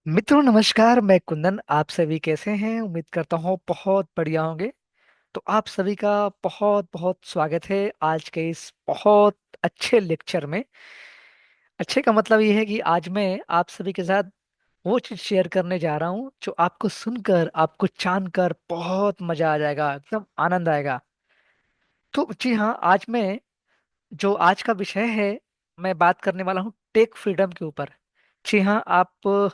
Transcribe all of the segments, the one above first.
मित्रों नमस्कार। मैं कुंदन। आप सभी कैसे हैं? उम्मीद करता हूँ बहुत बढ़िया होंगे। तो आप सभी का बहुत बहुत स्वागत है आज के इस बहुत अच्छे लेक्चर में। अच्छे का मतलब ये है कि आज मैं आप सभी के साथ वो चीज शेयर करने जा रहा हूँ जो आपको सुनकर, आपको जानकर बहुत मजा आ जाएगा, एकदम आनंद आएगा। तो जी हाँ, आज मैं जो आज का विषय है, मैं बात करने वाला हूँ टेक फ्रीडम के ऊपर। जी हाँ, आप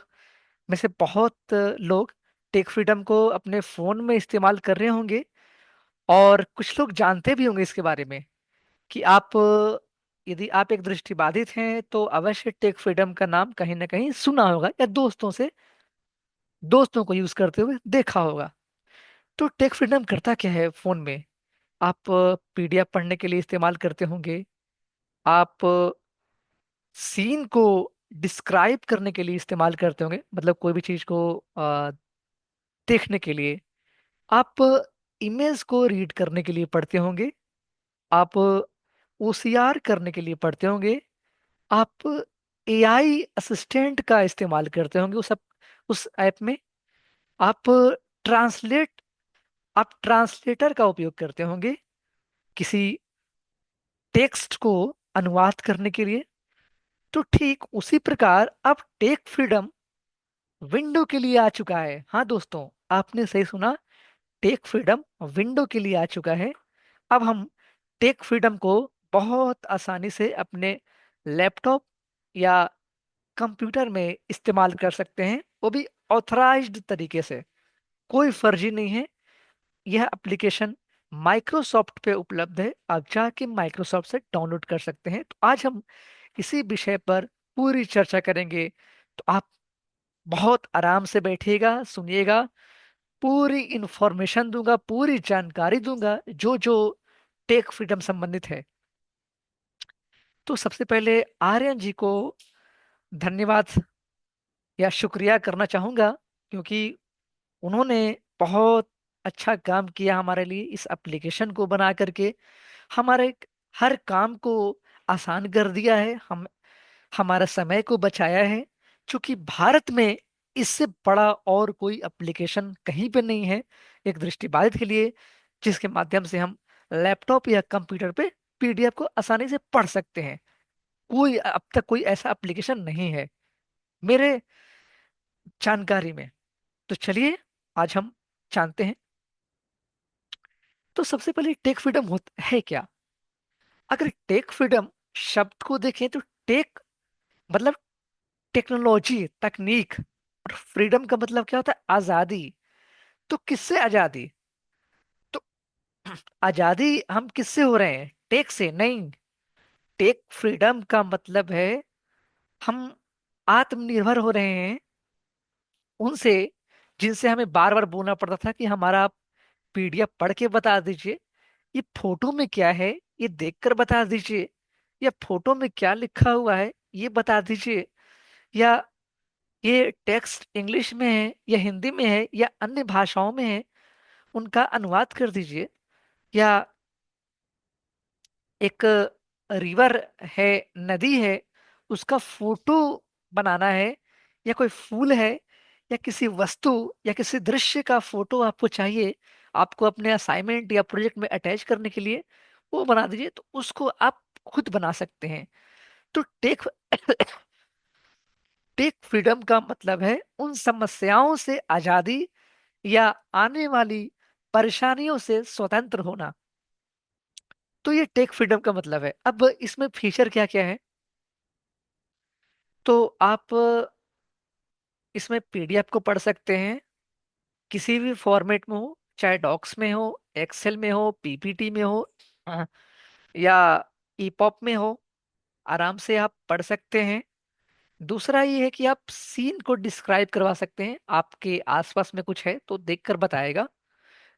में से बहुत लोग टेक फ्रीडम को अपने फोन में इस्तेमाल कर रहे होंगे, और कुछ लोग जानते भी होंगे इसके बारे में कि आप यदि आप एक दृष्टिबाधित हैं तो अवश्य टेक फ्रीडम का नाम कहीं ना कहीं सुना होगा या दोस्तों को यूज करते हुए देखा होगा। तो टेक फ्रीडम करता क्या है फोन में? आप पीडीएफ पढ़ने के लिए इस्तेमाल करते होंगे। आप सीन को डिस्क्राइब करने के लिए इस्तेमाल करते होंगे, मतलब कोई भी चीज को देखने के लिए। आप इमेज को रीड करने के लिए पढ़ते होंगे। आप ओसीआर करने के लिए पढ़ते होंगे। आप एआई असिस्टेंट का इस्तेमाल करते होंगे उस ऐप में। आप ट्रांसलेट आप ट्रांसलेटर का उपयोग करते होंगे किसी टेक्स्ट को अनुवाद करने के लिए। तो ठीक उसी प्रकार अब टेक फ्रीडम विंडो के लिए आ चुका है। हाँ दोस्तों, आपने सही सुना, टेक फ्रीडम विंडो के लिए आ चुका है। अब हम टेक फ्रीडम को बहुत आसानी से अपने लैपटॉप या कंप्यूटर में इस्तेमाल कर सकते हैं, वो भी ऑथराइज्ड तरीके से। कोई फर्जी नहीं है। यह एप्लीकेशन माइक्रोसॉफ्ट पे उपलब्ध है, आप जाके माइक्रोसॉफ्ट से डाउनलोड कर सकते हैं। तो आज हम इसी विषय पर पूरी चर्चा करेंगे। तो आप बहुत आराम से बैठिएगा, सुनिएगा। पूरी इंफॉर्मेशन दूंगा, पूरी जानकारी दूंगा जो जो टेक फ्रीडम संबंधित है। तो सबसे पहले आर्यन जी को धन्यवाद या शुक्रिया करना चाहूंगा, क्योंकि उन्होंने बहुत अच्छा काम किया हमारे लिए। इस एप्लीकेशन को बना करके हमारे हर काम को आसान कर दिया है, हम हमारा समय को बचाया है। क्योंकि भारत में इससे बड़ा और कोई एप्लीकेशन कहीं पे नहीं है एक दृष्टिबाधित के लिए, जिसके माध्यम से हम लैपटॉप या कंप्यूटर पे पीडीएफ को आसानी से पढ़ सकते हैं। कोई अब तक कोई ऐसा एप्लीकेशन नहीं है मेरे जानकारी में। तो चलिए आज हम जानते हैं। तो सबसे पहले टेक फ्रीडम होता है क्या? अगर टेक फ्रीडम शब्द को देखें तो टेक मतलब टेक्नोलॉजी, तकनीक। और फ्रीडम का मतलब क्या होता है? आजादी। तो किससे आजादी? तो आजादी हम किससे हो रहे हैं? टेक से नहीं। टेक फ्रीडम का मतलब है हम आत्मनिर्भर हो रहे हैं उनसे जिनसे हमें बार बार बोलना पड़ता था कि हमारा पीडीएफ पढ़ के बता दीजिए, ये फोटो में क्या है ये देखकर बता दीजिए, या फोटो में क्या लिखा हुआ है ये बता दीजिए, या ये टेक्स्ट इंग्लिश में है या हिंदी में है या अन्य भाषाओं में है, उनका अनुवाद कर दीजिए। या एक रिवर है, नदी है, उसका फोटो बनाना है, या कोई फूल है, या किसी वस्तु या किसी दृश्य का फोटो आपको चाहिए, आपको अपने असाइनमेंट या प्रोजेक्ट में अटैच करने के लिए, वो बना दीजिए। तो उसको आप खुद बना सकते हैं। तो टेक टेक फ्रीडम का मतलब है उन समस्याओं से आजादी या आने वाली परेशानियों से स्वतंत्र होना। तो ये टेक फ्रीडम का मतलब है। अब इसमें फीचर क्या क्या है? तो आप इसमें पीडीएफ को पढ़ सकते हैं किसी भी फॉर्मेट में हो, चाहे डॉक्स में हो, एक्सेल में हो, पीपीटी में हो, अ, या ईपॉप में हो, आराम से आप पढ़ सकते हैं। दूसरा ये है कि आप सीन को डिस्क्राइब करवा सकते हैं, आपके आसपास में कुछ है तो देखकर बताएगा।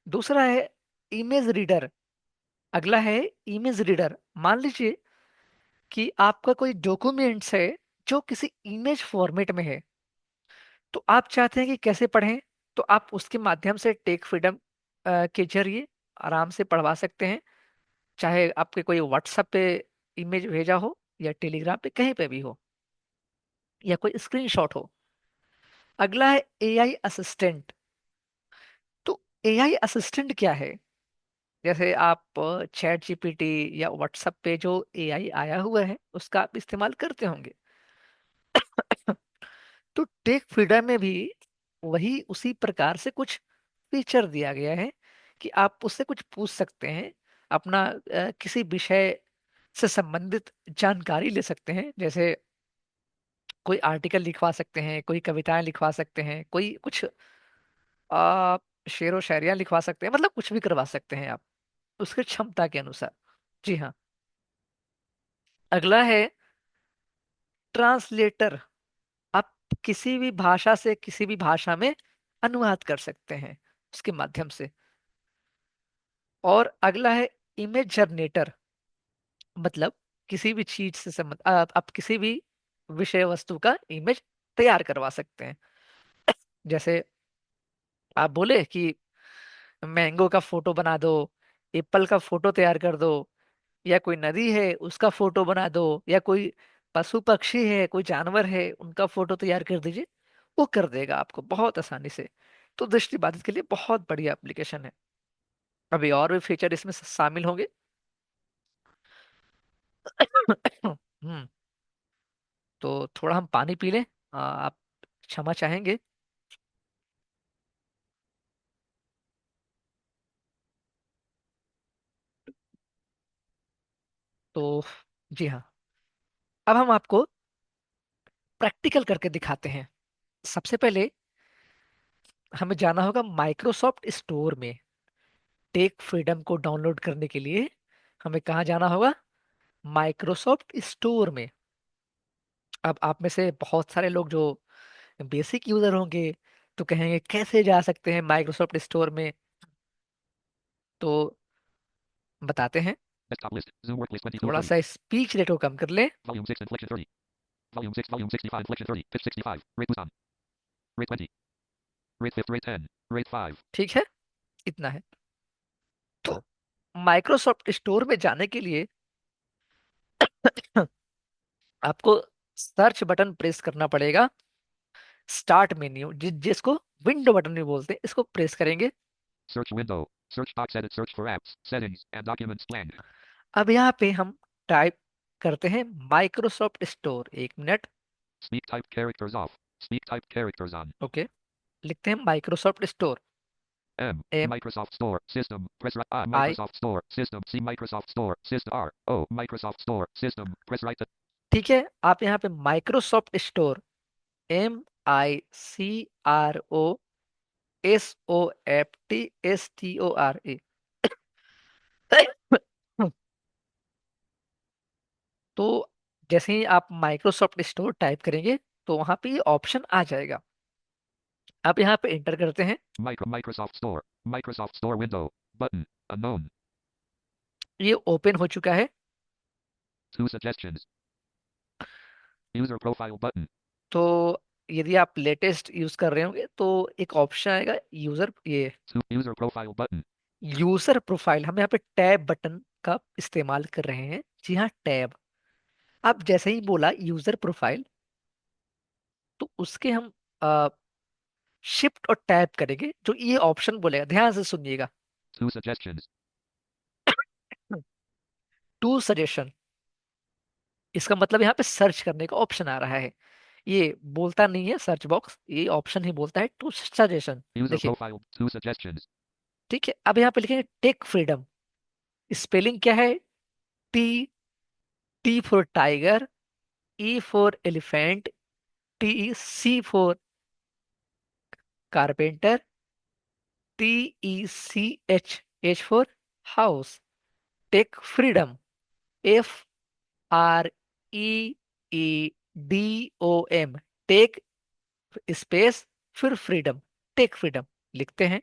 दूसरा है इमेज रीडर। अगला है इमेज रीडर। मान लीजिए कि आपका कोई डॉक्यूमेंट्स है जो किसी इमेज फॉर्मेट में है, तो आप चाहते हैं कि कैसे पढ़ें, तो आप उसके माध्यम से टेक फ्रीडम के जरिए आराम से पढ़वा सकते हैं। चाहे आपके कोई व्हाट्सएप पे इमेज भेजा हो, या टेलीग्राम पे, कहीं पे भी हो, या कोई स्क्रीनशॉट हो। अगला है एआई असिस्टेंट। तो एआई असिस्टेंट क्या है? जैसे आप चैट जीपीटी या व्हाट्सएप पे जो एआई आया हुआ है उसका आप इस्तेमाल करते होंगे। तो टेक फ्रीडम में भी वही उसी प्रकार से कुछ फीचर दिया गया है कि आप उससे कुछ पूछ सकते हैं, अपना किसी विषय से संबंधित जानकारी ले सकते हैं। जैसे कोई आर्टिकल लिखवा सकते हैं, कोई कविताएं लिखवा सकते हैं, कोई कुछ आ, शेरो शायरियां लिखवा सकते हैं, मतलब कुछ भी करवा सकते हैं आप उसकी क्षमता के अनुसार। जी हाँ। अगला है ट्रांसलेटर। आप किसी भी भाषा से किसी भी भाषा में अनुवाद कर सकते हैं उसके माध्यम से। और अगला है इमेज जनरेटर। मतलब किसी भी चीज से संबंध आप किसी भी विषय वस्तु का इमेज तैयार करवा सकते हैं। जैसे आप बोले कि मैंगो का फोटो बना दो, एप्पल का फोटो तैयार कर दो, या कोई नदी है उसका फोटो बना दो, या कोई पशु पक्षी है, कोई जानवर है, उनका फोटो तैयार कर दीजिए। वो कर देगा आपको बहुत आसानी से। तो दृष्टिबाधित के लिए बहुत बढ़िया एप्लीकेशन है। अभी और भी फीचर इसमें शामिल होंगे। हम्म। तो थोड़ा हम पानी पी लें। आप क्षमा चाहेंगे? तो जी हाँ, अब हम आपको प्रैक्टिकल करके दिखाते हैं। सबसे पहले हमें जाना होगा माइक्रोसॉफ्ट स्टोर में। टेक फ्रीडम को डाउनलोड करने के लिए हमें कहाँ जाना होगा? माइक्रोसॉफ्ट स्टोर में। अब आप में से बहुत सारे लोग जो बेसिक यूजर होंगे तो कहेंगे कैसे जा सकते हैं माइक्रोसॉफ्ट स्टोर में। तो बताते हैं। Desktop list. Zoom workplace थोड़ा 2230. सा स्पीच रेट को कम कर ले। Volume 6 inflection 30. Volume 6 volume 65 inflection 30. Pitch 65. Rate Busan. Rate 20. Rate 5th. Rate 10. Rate 5. ठीक है, इतना है। तो माइक्रोसॉफ्ट स्टोर में जाने के लिए आपको सर्च बटन प्रेस करना पड़ेगा। स्टार्ट मेन्यू जिसको विंडो बटन भी बोलते हैं, इसको प्रेस करेंगे। Search window. Search box edit search for apps, settings, and documents blank. अब यहाँ पे हम टाइप करते हैं माइक्रोसॉफ्ट स्टोर। एक minute. Speak type characters off. Speak type characters on. Okay, लिखते हैं Microsoft store. M. M Microsoft Store. System. Press right. I Microsoft Store. System. C. Microsoft Store. System. R. O. Microsoft Store. System. Press right. ठीक है, आप यहाँ पे Microsoft store, MICROSOFTSTORE। तो जैसे ही आप माइक्रोसॉफ्ट स्टोर टाइप करेंगे तो वहां पे ये ऑप्शन आ जाएगा। आप यहाँ पे एंटर करते हैं। Microsoft Store. Microsoft Store window. Button. Unknown. ये ओपन हो चुका है। 2 suggestions. User profile button. तो यदि आप लेटेस्ट यूज कर रहे होंगे तो एक ऑप्शन आएगा यूजर, ये 2 user profile button. User profile. हम यहाँ पे टैब बटन का इस्तेमाल कर रहे हैं। जी हाँ, टैब। आप जैसे ही बोला यूजर प्रोफाइल तो उसके हम शिफ्ट और टैब करेंगे, जो ये ऑप्शन बोलेगा, ध्यान से सुनिएगा। 2 suggestions. टू सजेशन, इसका मतलब यहाँ पे सर्च करने का ऑप्शन आ रहा है। ये बोलता नहीं है सर्च बॉक्स, ये ऑप्शन ही बोलता है टू सजेशन। User देखिए, profile. 2 suggestions. ठीक है, अब यहाँ पे लिखेंगे टेक फ्रीडम। स्पेलिंग क्या है? T, T for tiger, E for elephant, T, C for carpenter, T, E C H, H for house. Tech freedom, FREEDOM। Tech space फिर फ्रीडम, टेक फ्रीडम लिखते हैं।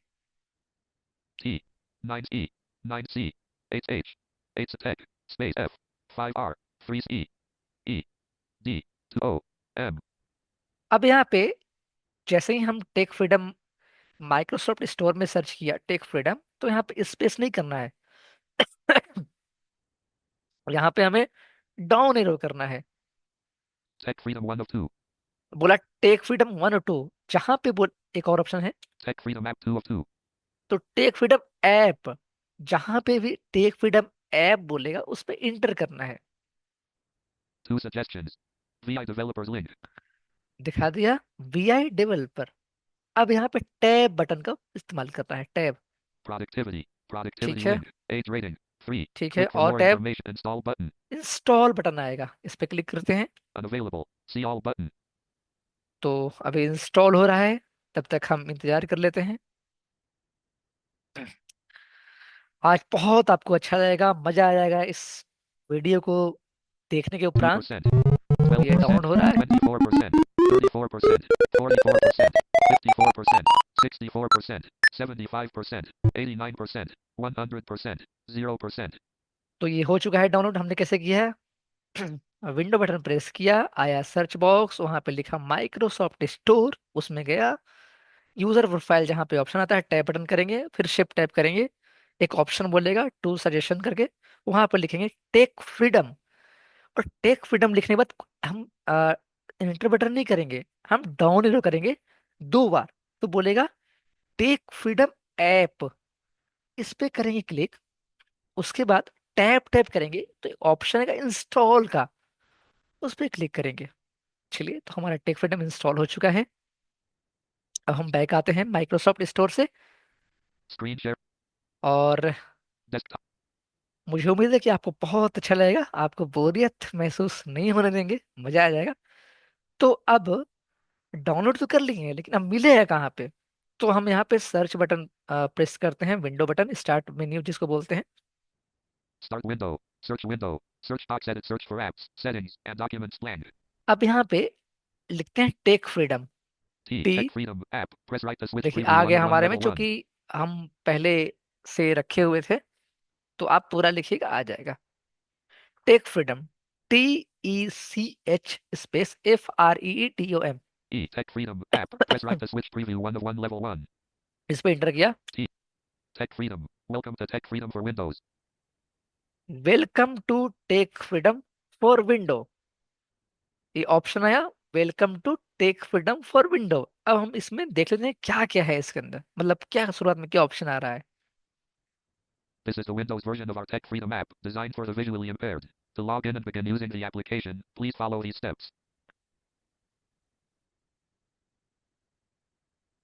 T. 9E. 9C. 8H. 8 tech. Space F. 5R. 3E. E. D. 2O. M. अब यहाँ पे जैसे ही हम take freedom Microsoft store में search किया टेक फ्रीडम, तो यहाँ पे स्पेस नहीं करना है। यहाँ पे हमें डाउन एरो करना है। Tech freedom 1 of 2. बोला टेक फ्रीडम 1 और 2, जहां पे बोल, एक और ऑप्शन है। Tech Freedom app 2 of 2. तो टेक फ्रीडम ऐप, जहां पे भी टेक फ्रीडम ऐप बोलेगा उस पे इंटर करना है। 2 suggestions. VI developers link. दिखा दिया, वीआई डेवलपर। अब यहाँ पे टैब बटन का इस्तेमाल करना है, टैब। Productivity. ठीक Productivity है। link. Age rating. 3. ठीक है, Click for और more tab, information. Install button. Install button आएगा, इस पे क्लिक करते हैं। Unavailable. See all button. तो अभी इंस्टॉल हो रहा है, तब तक हम इंतजार कर लेते हैं। आज बहुत आपको अच्छा लगेगा, मजा आ जाएगा इस वीडियो को देखने के उपरांत। 2%. ये डाउनलोड 12%. हो रहा है। 24%. 34%. 44%. 54%. 64%. 75%. 89%. 100%. 0%. तो ये हो चुका है डाउनलोड। हमने कैसे किया है? विंडो बटन प्रेस किया, आया सर्च बॉक्स, वहां पे लिखा माइक्रोसॉफ्ट स्टोर, उसमें गया, यूजर प्रोफाइल जहाँ पे ऑप्शन आता है टैप बटन करेंगे, फिर शिफ्ट टैप करेंगे, एक ऑप्शन बोलेगा टूल सजेशन करके, वहां पर लिखेंगे टेक फ्रीडम। और टेक फ्रीडम लिखने के बाद हम इंटर बटन नहीं करेंगे, हम डाउन एरो करेंगे 2 बार। तो बोलेगा टेक फ्रीडम ऐप, इस पे करेंगे क्लिक। उसके बाद टैप टैप करेंगे तो ऑप्शन आएगा इंस्टॉल का, उस पर क्लिक करेंगे। चलिए, तो हमारा टेक फ्रीडम इंस्टॉल हो चुका है। अब हम बैक आते हैं माइक्रोसॉफ्ट स्टोर से। Screen share. और Desktop. मुझे उम्मीद है कि आपको बहुत अच्छा लगेगा, आपको बोरियत महसूस नहीं होने देंगे, मजा आ जाएगा। तो अब डाउनलोड तो कर लिए हैं, लेकिन अब मिलेगा कहाँ पे? तो हम यहाँ पे सर्च बटन प्रेस करते हैं, विंडो बटन, स्टार्ट मेन्यू जिसको बोलते हैं। Start window. Search window. Search box edit. Search for apps. Settings and documents blank. अब यहाँ पे लिखते हैं tech freedom. T. T, Tech Freedom app. Press right to switch देखिए preview आ one गया of one हमारे में, level जो 1. कि हम पहले से रखे हुए थे। तो आप पूरा लिखिएगा, आ जाएगा tech freedom, TECH space FREEDOM। E. Tech Freedom app. Press right to switch preview one of one level 1. इस पे इंटर किया। T. Tech Freedom. Welcome to Tech Freedom for Windows. Welcome to tech freedom for window, ये option आया, welcome to tech freedom for window. अब हम इसमें देख लेते हैं क्या क्या है इसके अंदर, मतलब क्या शुरुआत में क्या ऑप्शन आ रहा है। This is the Windows version of our Tech Freedom app, designed for the visually impaired. To log in and begin using the application, please follow these steps.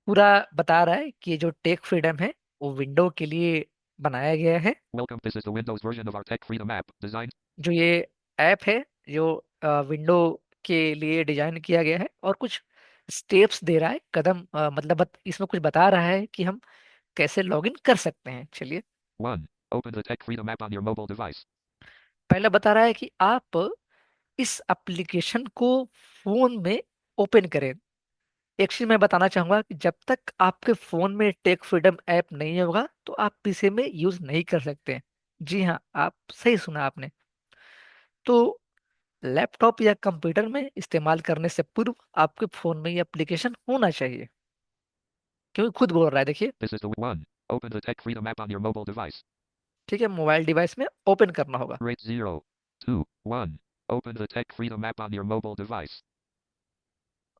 पूरा बता रहा है कि ये जो टेक फ्रीडम है वो विंडो के लिए बनाया गया है। Welcome. This is the Windows version of our Tech Freedom app, designed. जो ये ऐप है, जो विंडो के लिए डिजाइन किया गया है, और कुछ स्टेप्स दे रहा है, कदम, मतलब इसमें कुछ बता रहा है कि हम कैसे लॉगिन कर सकते हैं। चलिए, 1. Open the Tech Freedom app on your mobile device. पहला बता रहा है कि आप इस एप्लीकेशन को फोन में ओपन करें। एक चीज मैं बताना चाहूंगा कि जब तक आपके फोन में टेक फ्रीडम ऐप नहीं होगा तो आप पीसी में यूज नहीं कर सकते। जी हाँ, आप सही सुना आपने। तो लैपटॉप या कंप्यूटर में इस्तेमाल करने से पूर्व आपके फोन में ये एप्लीकेशन होना चाहिए, क्योंकि खुद बोल रहा है, देखिए। This is the 1. Open the Tech Freedom app on your mobile device. ठीक है, मोबाइल डिवाइस में ओपन करना होगा। Rate 0. 2. 1. Open the Tech Freedom app on your mobile device.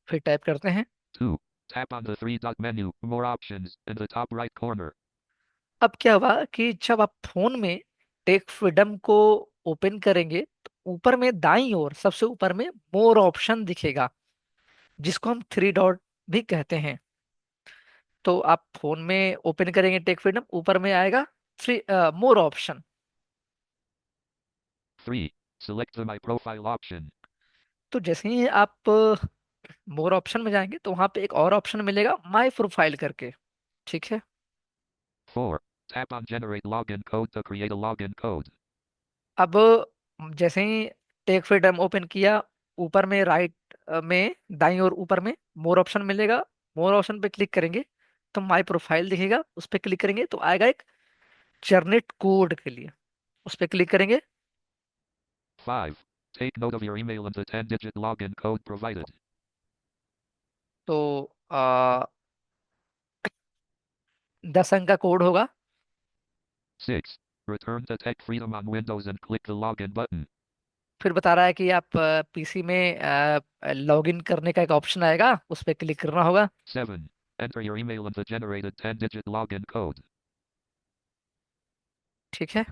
फिर टाइप करते हैं। 2. Tap on the three dot menu, more options, in the top right corner. अब क्या हुआ कि जब आप फोन में टेक फ्रीडम को ओपन करेंगे तो ऊपर में दाईं ओर सबसे ऊपर में मोर ऑप्शन दिखेगा, जिसको हम थ्री डॉट भी कहते हैं। तो आप फोन में ओपन करेंगे टेक फ्रीडम, ऊपर में आएगा three more option. 3. Select the My Profile option. तो जैसे ही आप मोर ऑप्शन में जाएंगे तो वहां पे एक और ऑप्शन मिलेगा माय प्रोफाइल करके। ठीक है। 4. Tap on Generate Login Code to create a login code. अब जैसे ही टेक फ्रीडम ओपन किया, ऊपर में राइट में दाईं ओर ऊपर में मोर ऑप्शन मिलेगा। मोर ऑप्शन पे क्लिक करेंगे तो माय प्रोफाइल दिखेगा, उस पे क्लिक करेंगे तो आएगा एक जनरेट कोड के लिए, उस पे क्लिक करेंगे। 5. Take note of your email and the 10-digit login code provided. तो 10 अंक का कोड होगा। 6. Return to Tech Freedom on Windows and click the login button. फिर बता रहा है कि आप पीसी में लॉगिन करने का एक ऑप्शन आएगा, उस पर क्लिक करना होगा। 7. Enter your email and the generated 10-digit login code. ठीक है।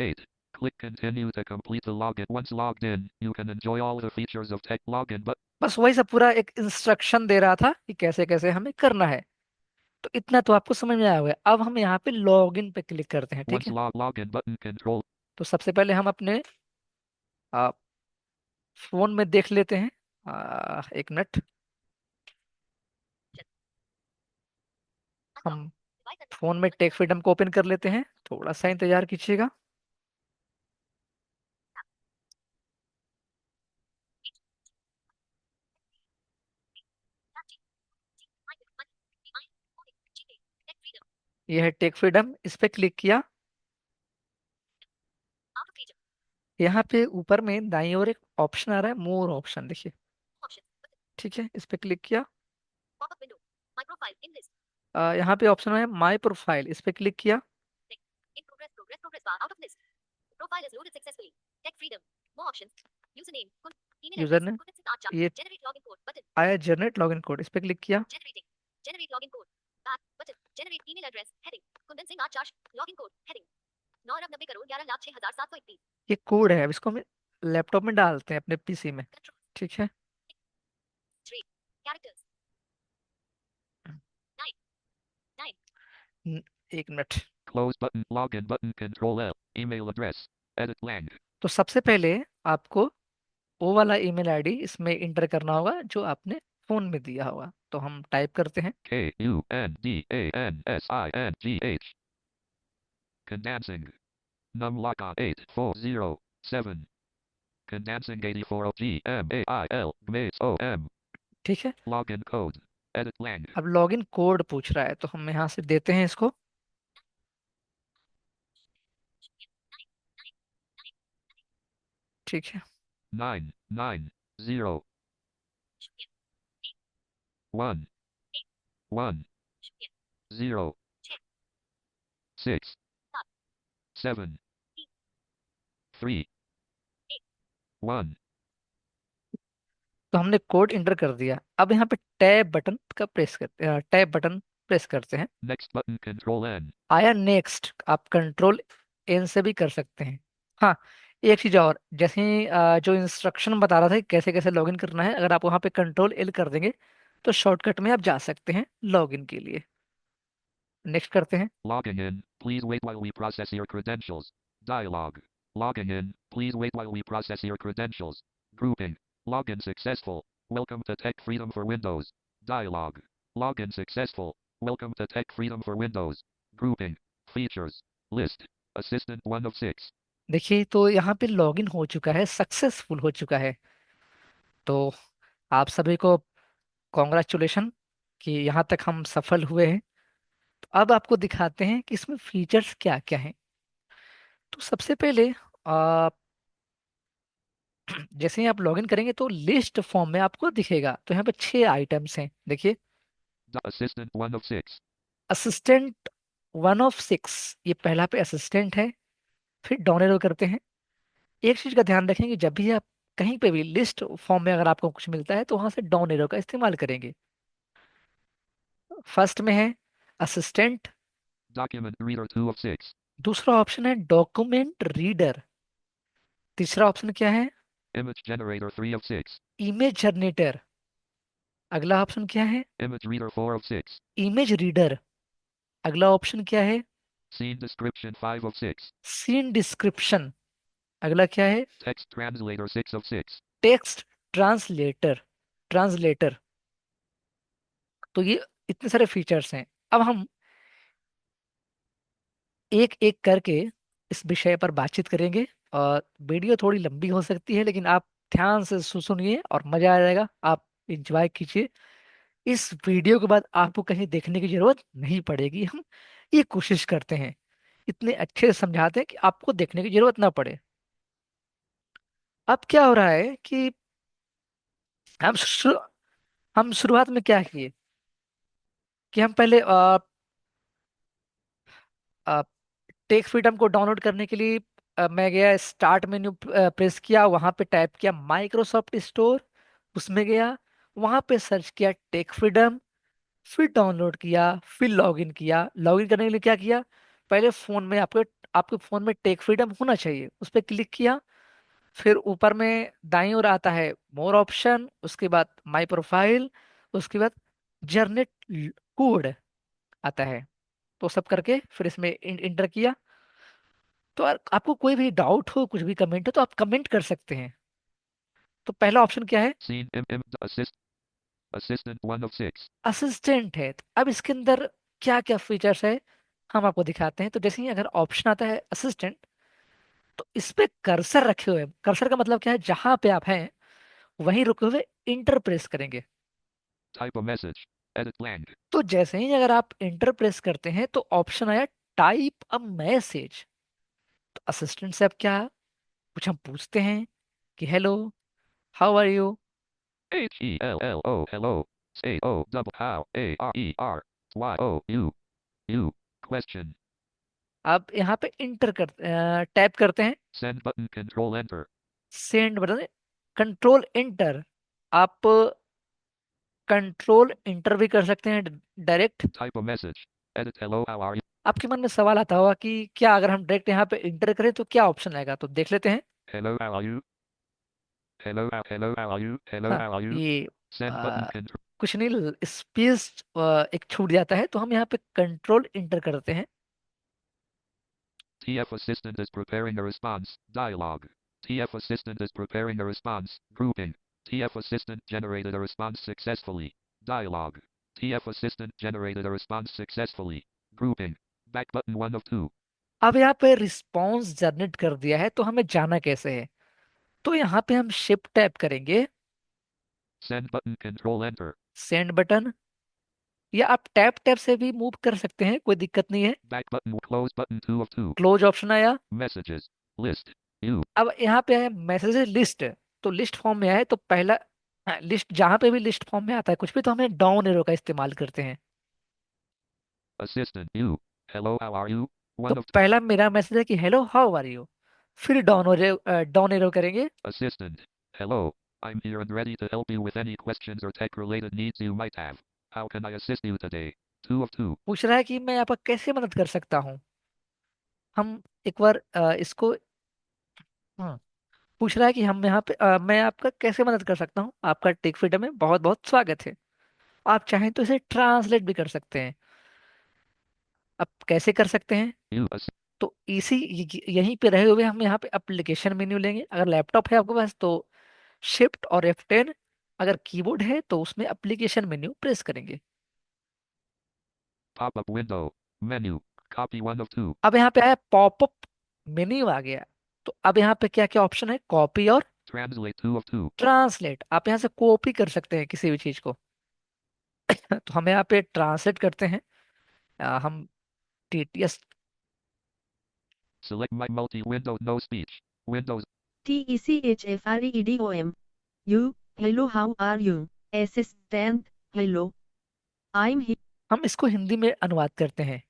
8. Click continue to complete the login. Once logged in, you can enjoy all the features of Tech Login, but बस वही सब पूरा एक इंस्ट्रक्शन दे रहा था कि कैसे कैसे हमें करना है। तो इतना तो आपको समझ में आया होगा। अब हम यहाँ पे लॉगिन पे क्लिक करते हैं, ठीक once है। login button control तो सबसे पहले हम अपने फोन में देख लेते हैं। एक मिनट, हम फोन में टेक फ्रीडम को ओपन कर लेते हैं, थोड़ा सा इंतजार कीजिएगा। यह है टेक फ्रीडम, इस पे क्लिक किया। यहाँ पे ऊपर में दाईं ओर एक ऑप्शन आ रहा है, मोर ऑप्शन, देखिए। ठीक है, इस पे क्लिक किया। यहाँ पे ऑप्शन है माई प्रोफाइल, इस पे क्लिक किया। यूजर ने ये आया जनरेट लॉगिन कोड, इस पे क्लिक किया। ये कोड है, अब इसको हम लैपटॉप में डालते हैं अपने पीसी में। ठीक है। न- एक minute. close button login button control L email address edit lang तो सबसे पहले आपको वो वाला ईमेल आईडी इसमें इंटर करना होगा जो आपने फोन में दिया होगा। तो हम टाइप करते हैं। KUNDANSINGH Condancing numlock 8407 Condancing 84 GMAIL GMAIS OM ठीक है। login code edit lang अब लॉगिन कोड पूछ रहा है, तो हम यहाँ से देते हैं इसको। ठीक है। 990 1 1 0 6 7 3 1 तो हमने कोड इंटर कर दिया। अब यहाँ पे टैब बटन का प्रेस करते हैं, टैब बटन प्रेस करते हैं। next button control N आया नेक्स्ट, आप कंट्रोल एन से भी कर सकते हैं। हाँ, एक चीज और, जैसे ही, जो इंस्ट्रक्शन बता रहा था कि कैसे कैसे लॉगिन करना है, अगर आप वहाँ पे कंट्रोल एल कर देंगे तो शॉर्टकट में आप जा सकते हैं लॉगिन के लिए। नेक्स्ट करते हैं। logging in please wait while we process your credentials dialog logging in please wait while we process your credentials grouping login successful welcome to Tech Freedom for Windows dialog login successful welcome to Tech Freedom for Windows grouping features list assistant 1 of 6 देखिए, तो यहाँ पे login हो चुका है, successful हो चुका है। तो आप सभी को कॉन्ग्रेचुलेशन कि यहाँ तक हम सफल हुए हैं। तो अब आपको दिखाते हैं कि इसमें फीचर्स क्या क्या हैं। तो सबसे पहले आ, जैसे ही आप लॉगिन करेंगे तो लिस्ट फॉर्म में आपको दिखेगा। तो यहाँ पे 6 आइटम्स हैं, देखिए। assistant 1 of 6 असिस्टेंट 1 ऑफ 6, ये पहला पे असिस्टेंट है। फिर डाउन एरो करते हैं। एक चीज का ध्यान रखें कि जब भी आप कहीं पे भी लिस्ट फॉर्म में अगर आपको कुछ मिलता है तो वहां से डाउन एरो का इस्तेमाल करेंगे। फर्स्ट में है असिस्टेंट। document reader 2 of 6 दूसरा ऑप्शन है डॉक्यूमेंट रीडर। तीसरा ऑप्शन क्या है? image generator 3 of 6 image generator. अगला ऑप्शन क्या है? image reader 4 of 6 image reader. अगला ऑप्शन क्या है? scene description 5 of 6 scene description. अगला क्या है? text translator 6 of 6 text translator, translator. तो ये इतने सारे फीचर्स हैं। अब हम एक एक करके इस विषय पर बातचीत करेंगे। और वीडियो थोड़ी लंबी हो सकती है, लेकिन आप ध्यान से सुनिए और मजा आ जाएगा, आप इंजॉय कीजिए। इस वीडियो के बाद आपको कहीं देखने की जरूरत नहीं पड़ेगी। हम ये कोशिश करते हैं, इतने अच्छे से समझाते हैं कि आपको देखने की जरूरत ना पड़े। अब क्या हो रहा है कि हम शुरू हम शुरुआत में क्या किए कि हम पहले टेक फ्रीडम को डाउनलोड करने के लिए मैं गया स्टार्ट मेन्यू, प्रेस किया, वहां पे टाइप किया माइक्रोसॉफ्ट स्टोर, उसमें गया, वहां पे सर्च किया टेक फ्रीडम, फिर डाउनलोड किया, फिर लॉगिन किया। लॉगिन करने के लिए क्या किया, पहले फोन में आपके आपके फोन में टेक फ्रीडम होना चाहिए, उस पर क्लिक किया। फिर ऊपर में दाईं ओर आता है मोर ऑप्शन, उसके बाद माई प्रोफाइल, उसके बाद जनरेट कोड आता है। तो सब करके फिर इसमें इंटर किया। तो आपको कोई भी डाउट हो, कुछ भी कमेंट हो, तो आप कमेंट कर सकते हैं। तो पहला ऑप्शन क्या है, Scene assistant 1 of 6. असिस्टेंट है। तो अब इसके अंदर क्या क्या फीचर्स है हम आपको दिखाते हैं। तो जैसे ही अगर ऑप्शन आता है असिस्टेंट, तो इस पे कर्सर रखे हुए हैं। कर्सर का मतलब क्या है, जहां पे आप हैं वहीं रुके हुए इंटर प्रेस करेंगे। Type a message. Edit lang. तो जैसे ही अगर आप इंटर प्रेस करते हैं तो ऑप्शन आया टाइप अ मैसेज। तो असिस्टेंट से अब क्या कुछ हम पूछते हैं कि hello, how are you. HELLO. Hello. A O double how ARER YO U. Question. आप यहाँ पे इंटर कर टैप करते हैं, Send button. Control enter. Send button, control inter. आप कंट्रोल इंटर भी कर सकते हैं direct. Type a message. Edit hello how are you. आपके मन में सवाल आता होगा कि क्या अगर हम डायरेक्ट यहाँ पे इंटर करें तो क्या ऑप्शन आएगा, तो देख लेते हैं। Hello how are you. Hello how are you. Hello हाँ, how are you. ये Send button. आ, Control. कुछ नहीं, स्पेस एक छूट जाता है, तो हम यहाँ पे कंट्रोल इंटर करते हैं। TF assistant is preparing a response. Dialog. TF assistant is preparing a response. Grouping. TF assistant generated a response successfully. Dialog. TF assistant generated a response successfully. Grouping. Back button 1 of 2. अब यहाँ पे response generate कर दिया है, तो हमें जाना कैसे है। तो यहाँ पे हम शिफ्ट टैप करेंगे, Send button. Control enter. Send button, या आप टैप टैप से भी मूव कर सकते हैं, कोई दिक्कत नहीं है। Back button. Close button 2 of 2. Close option आया। Messages. List. U. अब यहाँ पे है मैसेजेस लिस्ट, तो लिस्ट फॉर्म में आए तो पहला लिस्ट, जहां पे भी लिस्ट फॉर्म में आता है कुछ भी, तो हमें डाउन एरो का इस्तेमाल करते हैं। Assistant. U. Hello how are you. तो 1 of 2. पहला मेरा मैसेज है कि हेलो हाउ आर यू, फिर डाउन एरो करेंगे। Assistant. Hello. I'm here and ready to help you with any questions or tech related needs you might have. How can I assist you today? 2 of 2. पूछ रहा है कि मैं आपका कैसे मदद कर सकता हूँ। हम एक बार इसको, हाँ, पूछ रहा है कि हम यहाँ पे मैं आपका कैसे मदद कर सकता हूँ। आपका टेक फ्रीडम में बहुत बहुत स्वागत है। आप चाहें तो इसे ट्रांसलेट भी कर सकते हैं। अब कैसे कर सकते हैं, You. तो इसी यहीं पे रहे हुए हम यहाँ पे एप्लीकेशन मेन्यू लेंगे। अगर लैपटॉप है आपके पास तो शिफ्ट और F10, अगर कीबोर्ड है तो उसमें एप्लीकेशन मेन्यू प्रेस करेंगे। Pop-up window. Menu. Copy 1 of 2. अब यहाँ पे आया पॉपअप मेन्यू आ गया। तो अब यहाँ पे क्या क्या ऑप्शन है, कॉपी और Translate 2 of 2. ट्रांसलेट। आप यहाँ से कॉपी कर सकते हैं किसी भी चीज को। तो हम यहाँ पे ट्रांसलेट करते हैं। हम TTS, Select my multi-window no speech. Windows. TECHFREDOM. You, hello, how are you? Assistant, hello. I'm here. हम इसको हिंदी में अनुवाद करते हैं।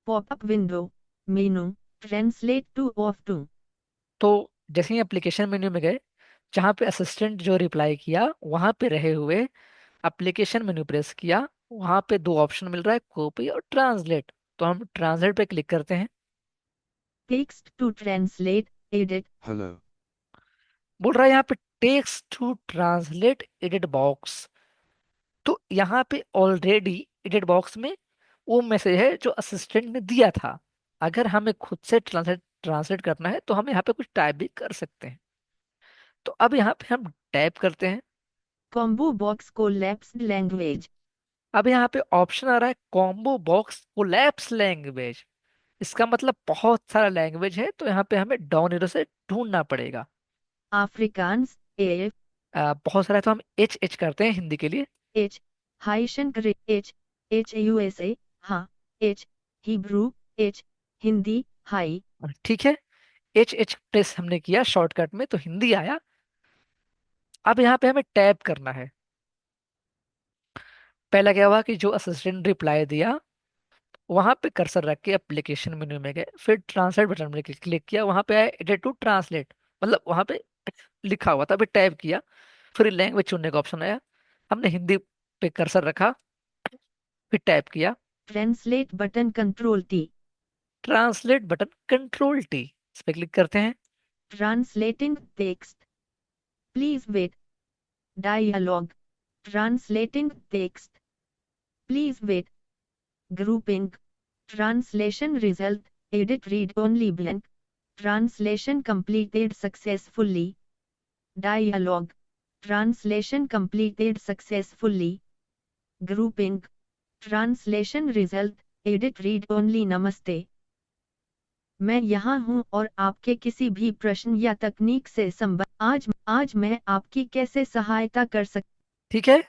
Pop-up window. Menu. Translate 2 of 2. तो जैसे ही एप्लीकेशन मेन्यू में गए, जहाँ पे असिस्टेंट जो रिप्लाई किया वहां पे रहे हुए एप्लीकेशन मेन्यू प्रेस किया, वहां पे दो ऑप्शन मिल रहा है, कॉपी और ट्रांसलेट। तो हम ट्रांसलेट पे क्लिक करते हैं। Text to translate, edit. Hello. बोल रहा है यहाँ पे text to translate edit box. तो यहाँ पे ऑलरेडी एडिट बॉक्स में वो मैसेज है जो असिस्टेंट ने दिया था। अगर हमें खुद से ट्रांसलेट ट्रांसलेट करना है तो हम यहाँ पे कुछ टाइप भी कर सकते हैं। तो अब यहाँ पे हम टाइप करते हैं। Combo box collapsed language. अब यहाँ पे ऑप्शन आ रहा है कॉम्बो बॉक्स कोलैप्स लैंग्वेज। इसका मतलब बहुत सारा लैंग्वेज है, तो यहाँ पे हमें डाउन एरो से ढूंढना पड़ेगा। Afrikaans, AF, बहुत सारा है, तो हम एच एच करते हैं हिंदी के लिए। H, Haitian, H, USA, हाँ, H, Hebrew, H, Hindi, high, ठीक है, एच एच प्रेस हमने किया शॉर्टकट में, तो हिंदी आया। अब यहाँ पे हमें टैप करना है। पहला क्या हुआ कि जो असिस्टेंट रिप्लाई दिया वहां पे कर्सर रख के एप्लीकेशन मेन्यू में गए, फिर ट्रांसलेट बटन में क्लिक किया, वहां पे आया एडिट टू ट्रांसलेट, मतलब वहां पे लिखा हुआ था, फिर टाइप किया, फिर लैंग्वेज चुनने का ऑप्शन आया, हमने हिंदी पे कर्सर रखा, फिर टाइप किया, translate button control T. Translate button control T, इस पे क्लिक करते हैं। Translating text, please wait, dialogue, translating text, please wait, grouping, translation result, edit read only blank, translation completed successfully, dialogue, translation completed successfully, grouping, translation result, edit read only। नमस्ते, मैं यहाँ हूँ और आपके किसी भी प्रश्न या तकनीक से संबंध आज मैं आपकी कैसे सहायता कर सकती। ठीक है,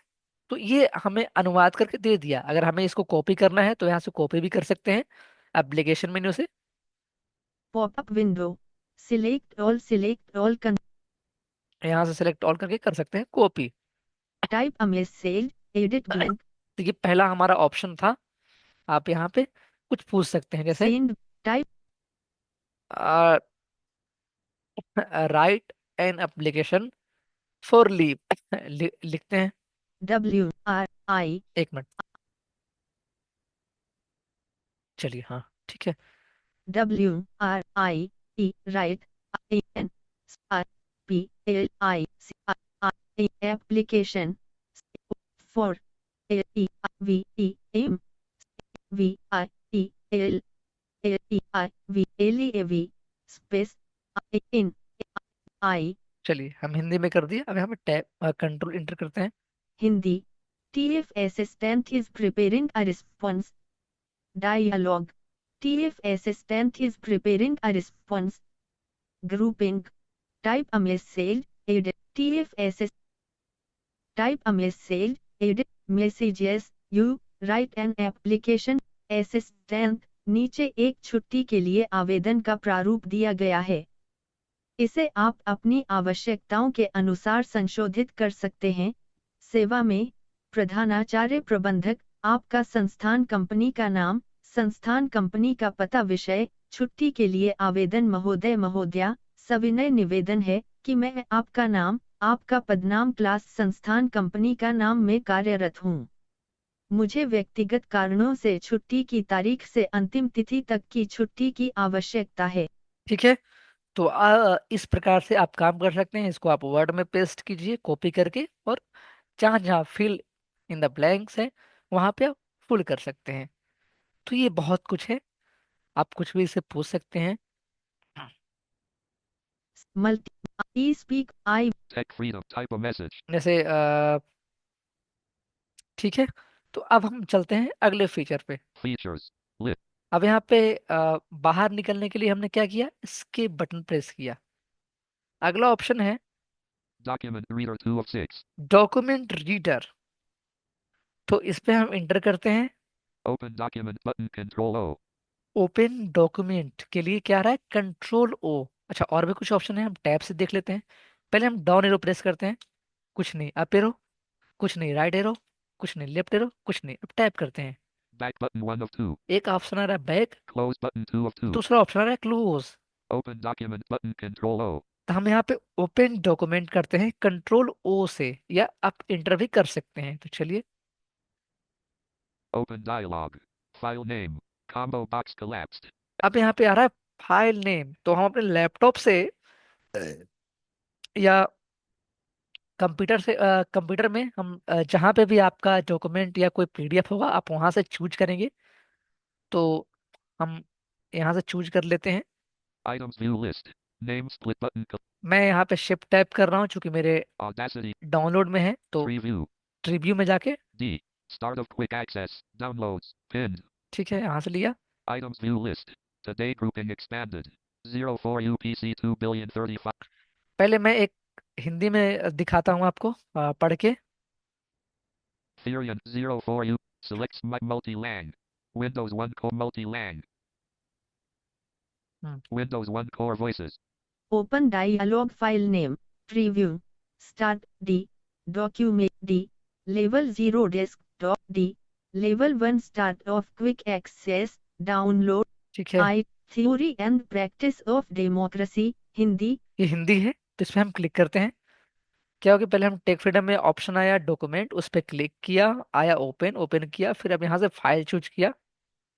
तो ये हमें अनुवाद करके दे दिया, अगर हमें इसको कॉपी करना है तो यहाँ से कॉपी भी कर सकते हैं एप्लीकेशन मेन्यू से। पॉपअप विंडो, सिलेक्ट ऑल, यहाँ से सिलेक्ट ऑल करके कर सकते हैं copy. Type a message, edit blank, तो ये पहला हमारा ऑप्शन था, आप यहाँ पे कुछ पूछ सकते हैं, जैसे send, type right an application for leave लिखते हैं। WRI, एक मिनट, चलिए, हाँ ठीक है। WRIE, right, application, for, aim, VIELAV, space, in, I, चलिए, हम हिंदी में कर दिए, अब यहाँ पे टैब कंट्रोल इंटर करते हैं। Hindi, TF assistant is preparing a response, dialogue, TF assistant is preparing a response, grouping, type a message, edit, TF assistant, type a message, edit, messages, you, write an application, assistant, नीचे एक छुट्टी के लिए आवेदन का प्रारूप दिया गया है। इसे आप अपनी आवश्यकताओं के अनुसार संशोधित कर सकते हैं। सेवा में, प्रधानाचार्य प्रबंधक, आपका संस्थान कंपनी का नाम, संस्थान कंपनी का पता, विषय, छुट्टी के लिए आवेदन, महोदय महोदया, सविनय निवेदन है कि मैं आपका नाम, आपका पदनाम, क्लास, संस्थान कंपनी का नाम में कार्यरत हूँ। मुझे व्यक्तिगत कारणों से छुट्टी की तारीख से अंतिम तिथि तक की छुट्टी की आवश्यकता है। ठीक है, तो इस प्रकार से आप काम कर सकते हैं, इसको आप वर्ड में पेस्ट कीजिए कॉपी करके, और जहाँ जहाँ फिल इन द ब्लैंक्स है वहां पे आप फुल कर सकते हैं। तो ये बहुत कुछ है, आप कुछ भी इससे पूछ सकते हैं। Multi speak I, Tech freedom. Type a message. जैसे ठीक है, तो अब हम चलते हैं अगले फीचर पे। Features. List. अब यहाँ पे बाहर निकलने के लिए हमने क्या किया, इसके बटन प्रेस किया। अगला ऑप्शन है Document reader 2 of 6. Document reader, तो इस पे हम इंटर करते हैं। Open document button Control O. Open document के लिए क्या आ रहा है, कंट्रोल ओ। अच्छा, और भी कुछ ऑप्शन है, हम टैब से देख लेते हैं। पहले हम डाउन एरो प्रेस करते हैं, कुछ नहीं, अप एरो, कुछ नहीं, राइट एरो, कुछ नहीं, लेफ्ट एरो, कुछ नहीं, अब टैप करते हैं। Back button 1 of 2. एक ऑप्शन आ रहा है बैक, Close button 2 of 2. दूसरा ऑप्शन आ रहा है close. Open document button Control O. तो हम यहाँ पे ओपन डॉक्यूमेंट करते हैं कंट्रोल ओ से, या आप इंटर भी कर सकते हैं, तो चलिए। Open dialog. File name. Combo box collapsed. अब यहाँ पे आ रहा है फाइल नेम, तो हम अपने लैपटॉप से या कंप्यूटर से, कंप्यूटर में हम जहाँ पे भी आपका डॉक्यूमेंट या कोई पीडीएफ होगा आप वहां से चूज करेंगे, तो हम यहाँ से चूज कर लेते हैं। Items view list. Name split button. मैं यहाँ पे शिफ्ट टाइप कर रहा हूँ क्योंकि मेरे Audacity. डाउनलोड में है, तो Preview. रिव्यू में जाके, D. Start of quick access. Downloads. Pinned. ठीक है, यहाँ से लिया। Items view list. Today grouping expanded. 04 UPC 2,035. पहले मैं एक हिंदी में दिखाता हूँ आपको पढ़ के। Therion 04 U. Selects my multi-lang. Windows 1 Core multi-lang. Hmm, Windows 1 Core voices. Open dialogue, file name, preview, start, D, document, D, level 0 desktop, D, Level 1 Start of Quick Access, Download, ठीक है, I, Theory and Practice of Democracy, Hindi. ये हिंदी है, तो इस पे हम click करते हैं। क्या होगा, पहले हम टेक फ्रीडम में ऑप्शन आया डॉक्यूमेंट, उस पर क्लिक किया, आया ओपन, ओपन किया, फिर अब यहाँ से फाइल चूज किया।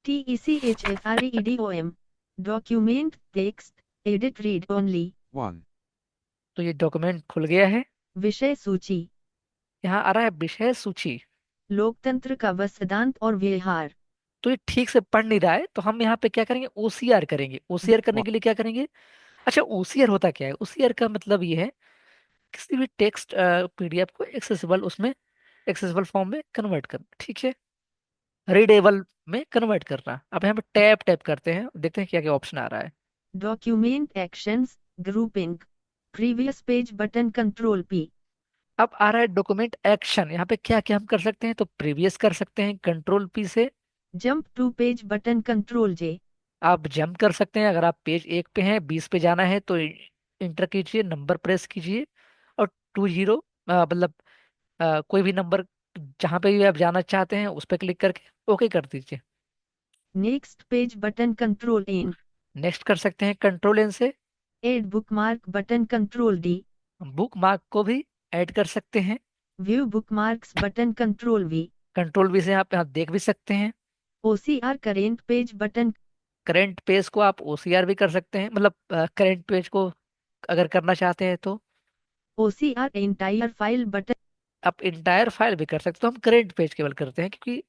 TECHFREDOM, Document, Text, Edit Read Only, 1. तो ये डॉक्यूमेंट खुल गया है। विषय सूची, यहाँ आ रहा है विषय सूची। लोकतंत्र का वसदांत और व्यवहार, तो ये ठीक से पढ़ नहीं रहा है, तो हम यहाँ पे क्या करेंगे, ओसीआर करेंगे। ओसीआर करने 1. के लिए क्या करेंगे, अच्छा ओसीआर होता क्या है, ओसीआर का मतलब ये है किसी भी टेक्स्ट पीडीएफ को एक्सेसिबल, उसमें एक्सेसिबल फॉर्म में कन्वर्ट करना, ठीक है, रीडेबल में कन्वर्ट करना। अब यहाँ पे टैप टैप करते हैं, देखते हैं क्या क्या ऑप्शन आ रहा है। Document Actions, Grouping, Previous Page Button Control P, अब आ रहा है डॉक्यूमेंट एक्शन, यहाँ पे क्या क्या हम कर सकते हैं, तो प्रीवियस कर सकते हैं कंट्रोल पी से। Jump to Page Button Control J, आप जंप कर सकते हैं, अगर आप पेज 1 पे हैं, 20 पे जाना है तो इंटर कीजिए, नंबर प्रेस कीजिए, और 20 मतलब कोई भी नंबर जहाँ पे भी आप जाना चाहते हैं उस पर क्लिक करके ओके कर दीजिए। Next Page Button Control N, next कर सकते हैं कंट्रोल एन से। Add Bookmark Button Control D, book mark को भी ऐड कर सकते हैं, View Bookmarks Button Control V, control we से आप यहाँ देख भी सकते हैं। OCR Current Page Button, current page को आप ओसीआर भी कर सकते हैं, मतलब करंट पेज को अगर करना चाहते हैं तो OCR Entire File Button, आप इंटायर फाइल भी कर सकते हैं। तो हम करंट पेज केवल करते हैं क्योंकि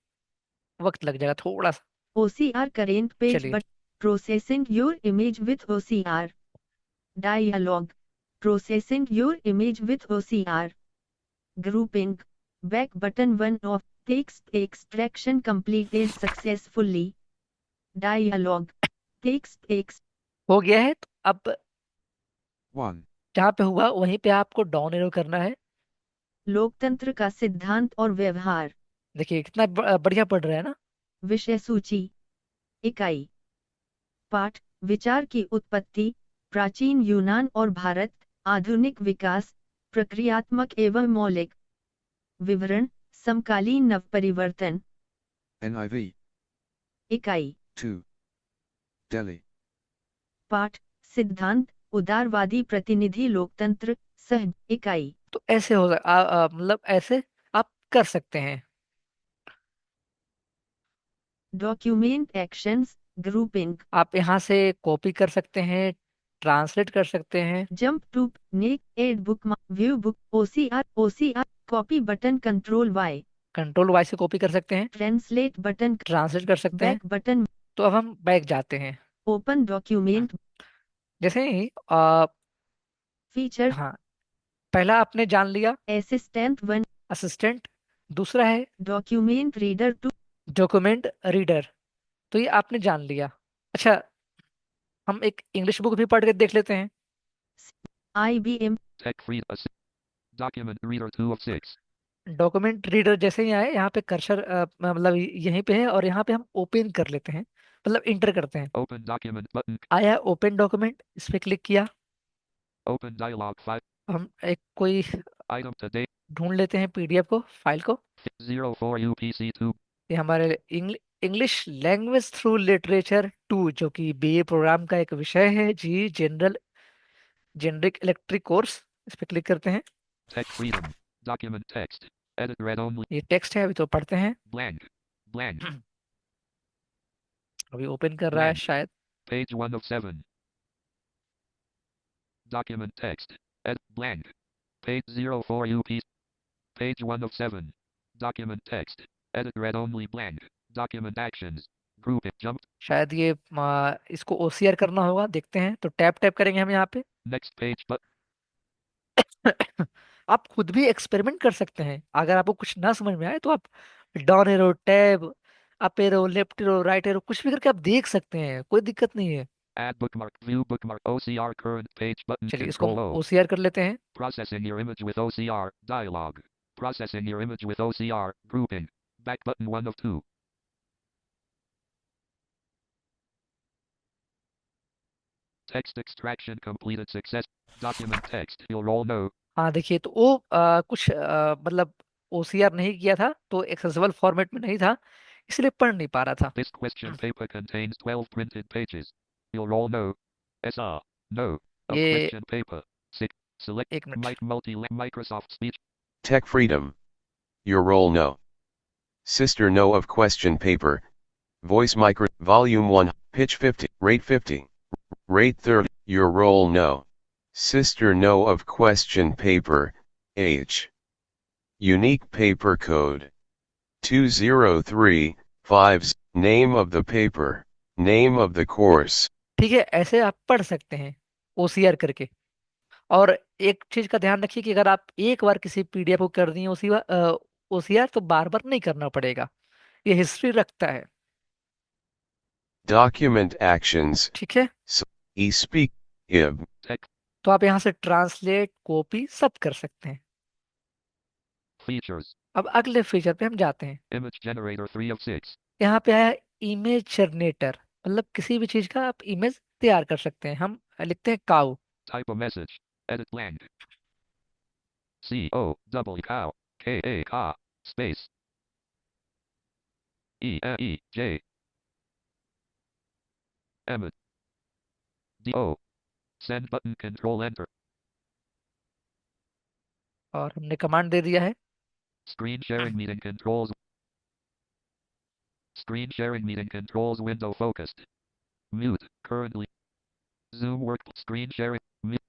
वक्त लग जाएगा थोड़ा सा। OCR Current Page चलिए, But Processing Your Image with OCR, Dialog, Processing Your Image with OCR, Grouping, Back Button 1 of Text Extraction Completed Successfully, Dialog, Text Ex, हो गया है, तो अब 1. जहाँ पे हुआ वहीं पे आपको डाउन एरो करना है। लोकतंत्र का सिद्धांत और व्यवहार, देखिए कितना बढ़िया पढ़ रहा है ना। विषय सूची, इकाई, पाठ, विचार की उत्पत्ति, प्राचीन यूनान और भारत, आधुनिक विकास, प्रक्रियात्मक एवं मौलिक, विवरण, समकालीन नवपरिवर्तन, NIV. इकाई, 2. Delhi. पाठ, सिद्धांत, उदारवादी प्रतिनिधि लोकतंत्र, सह, इकाई, तो ऐसे होगा, मतलब ऐसे आप कर सकते हैं। डॉक्यूमेंट एक्शंस, ग्रुपिंग, आप यहाँ से कॉपी कर सकते हैं, ट्रांसलेट कर सकते हैं। Jump to, neck, add book, view book, OCR, copy button control Y, control Y से कॉपी कर सकते हैं, ट्रांसलेट बटन, ट्रांसलेट कर सकते हैं। बैक बटन, तो अब हम बैक जाते हैं। ओपन डॉक्यूमेंट, जैसे ही फीचर, हाँ, पहला आपने जान लिया असिस्टेंट वन, असिस्टेंट, दूसरा है document reader two, document reader, तो ये आपने जान लिया। अच्छा, हम एक इंग्लिश बुक भी पढ़ के देख लेते हैं। IBM, Tech free. Document reader 2 of 6. Document reader जैसे ही आए, यहाँ पे कर्सर मतलब यहीं पे है, और यहाँ पे हम ओपन कर लेते हैं, मतलब इंटर करते हैं। Open document button. आया ओपन डॉक्यूमेंट, इस पे क्लिक किया। Open dialog 5. हम एक कोई Item today. ढूंढ लेते हैं पीडीएफ को, फाइल को। 04 UPC2. ये हमारे इंग्लिश लैंग्वेज थ्रू लिटरेचर 2, जो कि बीए प्रोग्राम का एक विषय है जी, जनरल जेनरिक इलेक्ट्रिक कोर्स। इस पे क्लिक करते हैं। Tech freedom. Document text. Edit read only. ये टेक्स्ट है, अभी तो पढ़ते हैं। Blank. Blank. अभी ओपन कर रहा है Blank. शायद। Page 1 of 7. Document text. Edit blank. Page 04 UP. Page 1 of 7. Document text. Edit read only blank. Document actions. Group it jump. शायद ये इसको ओसीआर करना होगा, देखते हैं। तो टैप टैप करेंगे हम यहाँ पे। Next page but आप खुद भी एक्सपेरिमेंट कर सकते हैं, अगर आपको कुछ ना समझ में आए तो आप down arrow, tab, up arrow, left arrow, right arrow, कुछ भी करके आप देख सकते हैं, कोई दिक्कत नहीं है। add bookmark. View bookmark. OCR current page button. चलिए इसको हम Control O. ओसीआर कर लेते हैं। Processing your image with OCR. Dialog. Processing your image with OCR. Grouping. Back button 1 of 2. Text extraction completed success. Document text. You'll all know. हाँ देखिए, तो वो कुछ मतलब ओसीआर नहीं किया था तो एक्सेसिबल फॉर्मेट में नहीं था, इसलिए पढ़ नहीं पा रहा था। This question paper contains 12 printed pages. You'll all know. SR. No. Of ये question paper. Select. एक minute. Microsoft Speech. Tech Freedom. Your role no. Sister no of question paper. Voice micro. Volume 1. Pitch 50. Rate 50. Rate 30. Your role no. Sister no of question paper. H. Unique paper code. 203-5. Name of the paper. Name of the course. ठीक है, ऐसे आप पढ़ सकते हैं OCR करके। और एक चीज का ध्यान रखिए कि अगर आप एक बार किसी पीडीएफ को कर दिए ओसीआर तो बार बार नहीं करना पड़ेगा, ये हिस्ट्री रखता है। Document actions. ठीक है, E-speak. IB. Tech. तो आप यहाँ से ट्रांसलेट कॉपी सब कर सकते हैं। Features. अब अगले फीचर पे हम जाते हैं। Image generator 3 of 6. यहाँ पे आया इमेज जनरेटर, मतलब किसी भी चीज का आप इमेज तैयार कर सकते हैं। हम लिखते हैं cow. Type a message. Edit lang. C-O-double cow. K-A ka. Space. E-J. Emmet. D-O. Send button control enter. और हमने कमांड दे दिया है। Screen sharing meeting controls. Screen sharing meeting controls window focused. Mute. Currently. Zoom work. Screen sharing. Mute.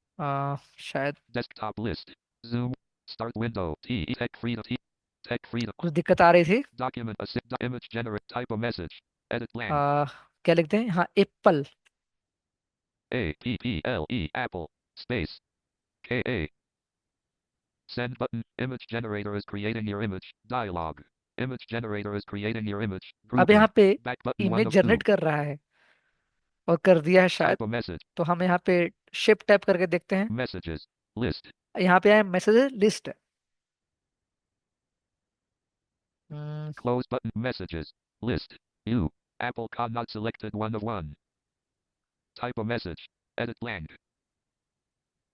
शायद Desktop list. Zoom. Start window. T. Tech freedom. T. Tech freedom. कुछ दिक्कत आ रही थी। Document. Image generate. Type a message. Edit lang. क्या लिखते हैं, हाँ Apple. A-P-P-L-E. Apple. Space. K-A. Send button. Image generator is creating your image. Dialog. Image generator is creating your image. अब Grouping. यहाँ पे Back button 1 image of 2. Generate कर रहा है और कर दिया है शायद। Type a message. तो हम यहाँ पे शिफ्ट टैप करके देखते हैं। Messages. List. यहाँ पे आया message list. Close button. Messages. List. You. Apple con not selected 1 of 1. Type a message. Edit lang.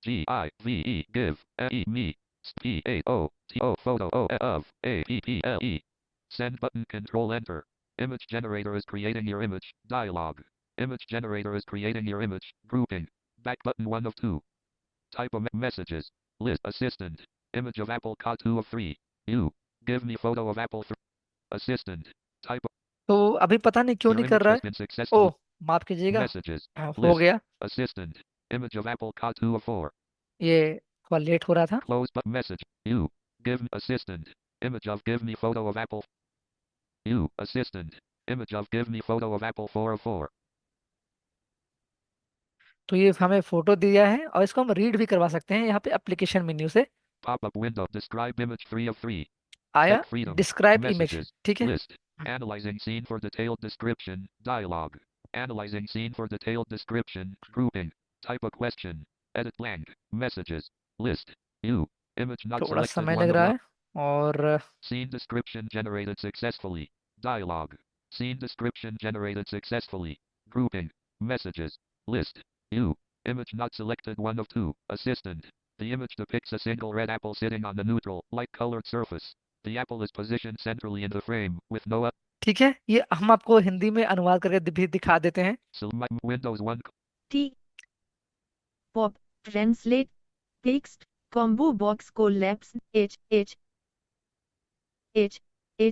G-I-V-E. Give. E. Me. P-A-O-T-O. Photo O. Of. A-P-P-L-E. Send button. Control enter. Image generator is creating your image. Dialog. Image generator is creating your image. Grouping. Back button 1 of 2. Type of messages. List. Assistant. Image of Apple Car 2 of 3. You. Give me photo of Apple 3. Assistant. Type of तो अभी पता नहीं क्यों your नहीं कर image रहा has है। been O successful. माफ कीजिएगा। Messages. हो List. गया, Assistant. Image of Apple Car 2 of 4. ये थोड़ा लेट हो रहा था। Close but message. You. Give me assistant. Image of give me photo of Apple. You. Assistant. Image of give me photo of Apple 4 of 4. तो ये हमें photo दिया है और इसको हम रीड भी करवा सकते हैं यहाँ पे एप्लीकेशन मेन्यू से। Pop-up window. Describe image 3 of 3. आया Tech freedom. Describe image. Messages. ठीक है, List. Analyzing scene for detailed description. Dialog. Analyzing scene for detailed description. Grouping. Type a question. Edit lang. Messages. List. You. Image not थोड़ा selected समय 1 लग of रहा 1. है। और Scene description generated successfully. Dialog. Scene description generated successfully. Grouping. Messages. List. You. Image not selected 1 of 2. Assistant. The image depicts a single red apple sitting on the neutral, light-colored surface. The apple is positioned centrally in the frame, with no ठीक है, ये हम आपको हिंदी में अनुवाद करके भी दिखा देते हैं। Windows 1. T. Pop. Translate. Text. Combo box collapse. H.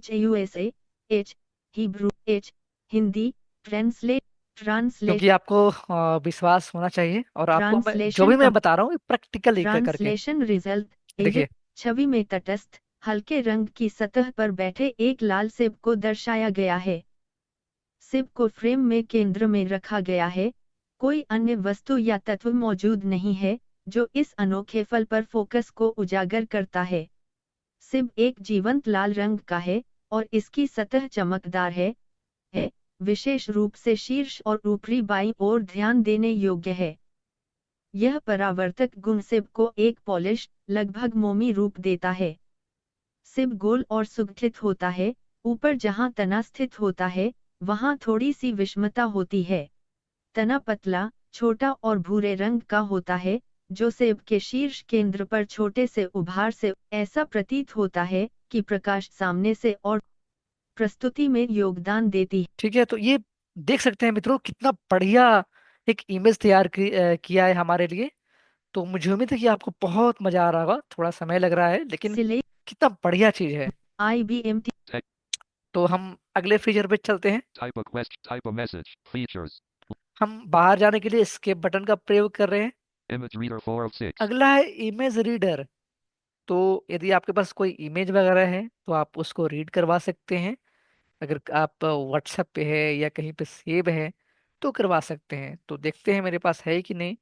USA. H. Hebrew. H. Hindi. Translate. क्योंकि आपको विश्वास होना चाहिए और आपको जो Translation भी मैं बता रहा हूँ प्रैक्टिकल करके। Translation result. देखिए छवि में तटस्थ हल्के रंग की सतह पर बैठे एक लाल सेब को दर्शाया गया है। सेब को फ्रेम में केंद्र में रखा गया है। कोई अन्य वस्तु या तत्व मौजूद नहीं है जो इस अनोखे फल पर फोकस को उजागर करता है। सेब एक जीवंत लाल रंग का है और इसकी सतह चमकदार है, विशेष रूप से शीर्ष और ऊपरी बाईं ओर ध्यान देने योग्य है। यह परावर्तक गुण सेब को एक पॉलिश, लगभग मोमी रूप देता है। सेब गोल और सुगठित होता है, ऊपर जहां तना स्थित होता है, वहां थोड़ी सी विषमता होती है। तना पतला, छोटा और भूरे रंग का होता है, जो सेब के शीर्ष केंद्र पर छोटे से उभार से ऐसा प्रतीत होता है की प्रकाश सामने से और प्रस्तुति में योगदान देती है। ठीक है, तो ये देख सकते हैं मित्रों कितना बढ़िया एक इमेज तैयार किया है हमारे लिए। तो मुझे उम्मीद है कि आपको बहुत मजा आ रहा होगा, थोड़ा समय लग रहा है लेकिन सिले कितना बढ़िया चीज है। IBM Text. तो हम अगले फीचर पे चलते हैं। Type a question. Type a message. Features. हम बाहर जाने के लिए एस्केप बटन का प्रयोग कर रहे हैं। Image reader 4 of 6. अगला है इमेज रीडर। तो यदि आपके पास कोई इमेज वगैरह है तो आप उसको रीड करवा सकते हैं। अगर आप व्हाट्सएप पे है या कहीं पे सेव है तो करवा सकते हैं। तो देखते हैं मेरे पास है कि नहीं,